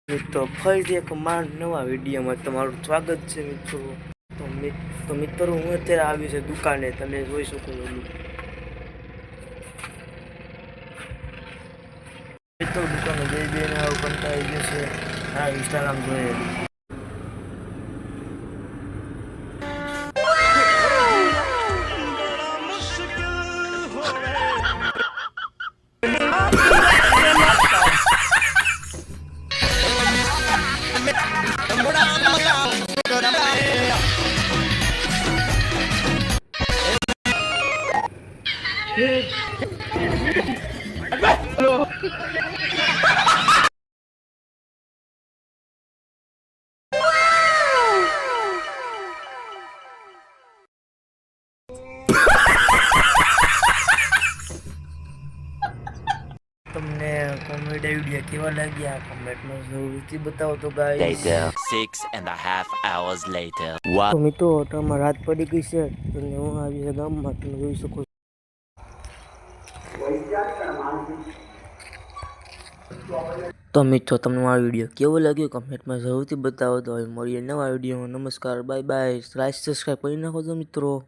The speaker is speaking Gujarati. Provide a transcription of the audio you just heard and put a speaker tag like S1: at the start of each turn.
S1: મિત્રો ફરીથી એક નવા વિડીયોમાં તમારું સ્વાગત છે મિત્રો. મિત્રો હું અત્યારે આવી છે દુકાને, તમે જોઈ શકો છો મિત્રો. દુકાને બે કંટાળી જશે આ ઇન્સ્ટાગ્રામ જોઈ. તમને કોમેડી વિડીયો કેવા લાગ્યા કમેન્ટમાં જરૂરથી બતાવો તો ગાઈસ.
S2: 6.5 hours later.
S1: તો મિત્રો તમારે રાત પડી ગઈ છે અને હું આવી છે ગામમાં, તમે જોઈ શકો છો. તો મિત્રો તમને આ વિડીયો કેવો લાગ્યો કમેન્ટમાં જરૂરથી બતાવો. તો હવે મળીએ નવા વિડીયોમાં. નમસ્કાર, બાય બાય. લાઈક સબસ્ક્રાઈબ કરી નાખો તો મિત્રો.